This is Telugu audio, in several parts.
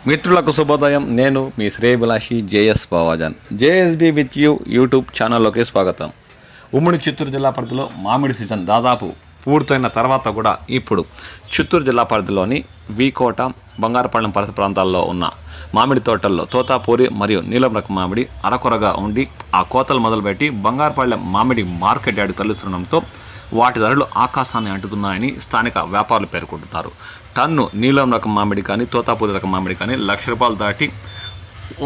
మిత్రులకు శుభోదయం. నేను మీ శ్రేయభిలాషి JS Bavajan. JSB with you YouTube ఛానల్లోకి స్వాగతం. ఉమ్మడి చిత్తూరు జిల్లా పరిధిలో మామిడి సీజన్ దాదాపు పూర్తయిన తర్వాత కూడా ఇప్పుడు చిత్తూరు జిల్లా పరిధిలోని వీకోట, బంగారపాలెం పరిసర ప్రాంతాల్లో ఉన్న మామిడి తోటల్లో తోతాపూరి మరియు నీలం రకం మామిడి అరకొరగా ఉండి ఆ కోతలు మొదలుపెట్టి బంగారపాలెం మామిడి మార్కెట్ యార్డు తరలిస్తుండడంతో వాటి ధరలు ఆకాశాన్ని అంటుతున్నాయని స్థానిక వ్యాపారులు పేర్కొంటున్నారు. టన్ను నీలం రకం మామిడి కానీ తోతాపూరి రకం మామిడి కానీ ₹1,00,000 దాటి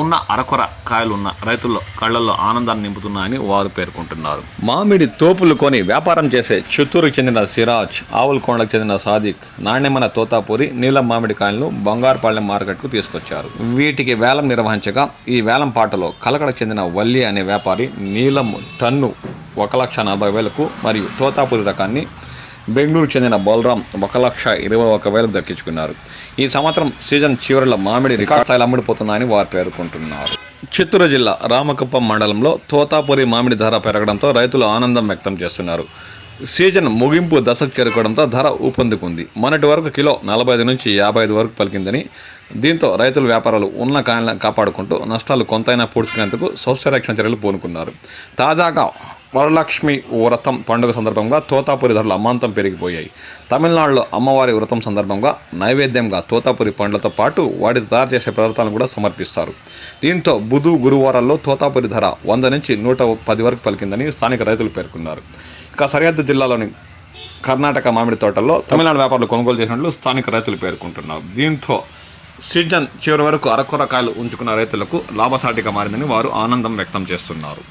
ఉన్న అరకొర కాయలున్న రైతుల్లో కళ్లల్లో ఆనందాన్ని నింపుతున్నాయని వారు పేర్కొంటున్నారు. మామిడి తోపులు కొని వ్యాపారం చేసే చిత్తూరుకు చెందిన సిరాజ్, ఆవులకొండకు చెందిన సాదిక్ నాణ్యమైన తోతాపూరి, నీలం మామిడి కాయలను బంగారపాలెం మార్కెట్కు తీసుకొచ్చారు. వీటికి వేలం నిర్వహించగా ఈ వేలం పాటలో కలకడకు చెందిన వల్లి అనే వ్యాపారి నీలం టన్ను ₹1,40,000కు మరియు తోతాపూరి రకాన్ని బెంగళూరు చెందిన బలరాం ₹1,21,000 దక్కించుకున్నారు. ఈ సంవత్సరం సీజన్ చివరిలో మామిడి రికార్డ్ స్థాయిలో అమ్ముడుపోతున్నాయని వారు పేర్కొంటున్నారు. చిత్తూరు జిల్లా రామకుప్పం మండలంలో తోతాపూరి మామిడి ధర పెరగడంతో రైతులు ఆనందం వ్యక్తం చేస్తున్నారు. సీజన్ ముగింపు దశకు చేరుకోవడంతో ధర ఊపందుకుంది. మొన్నటి వరకు కిలో 45 నుంచి 55 వరకు పలికిందని, దీంతో రైతులు వ్యాపారాలు ఉన్న కాయలను కాపాడుకుంటూ నష్టాలు కొంతైనా పూడ్చుకునేందుకు సస్యరక్షణ చర్యలు పూనుకున్నారు. తాజాగా వరలక్ష్మి వ్రతం పండుగ సందర్భంగా తోతాపూరి ధరలు అమాంతం పెరిగిపోయాయి. తమిళనాడులో అమ్మవారి వ్రతం సందర్భంగా నైవేద్యంగా తోతాపూరి పండ్లతో పాటు వాటితో తయారు చేసే పదార్థాలను కూడా సమర్పిస్తారు. దీంతో బుధ, గురువారాల్లో తోతాపూరి ధర 100 నుంచి 110 వరకు పలికిందని స్థానిక రైతులు పేర్కొన్నారు. ఇక సరిహద్దు జిల్లాలోని కర్ణాటక మామిడి తోటల్లో తమిళనాడు వ్యాపారులు కొనుగోలు చేసినట్లు స్థానిక రైతులు పేర్కొంటున్నారు. దీంతో సీజన్ చివరి వరకు అరకొర కాయలు ఉంచుకున్న రైతులకు లాభసాటిగా మారిందని వారు ఆనందం వ్యక్తం చేస్తున్నారు.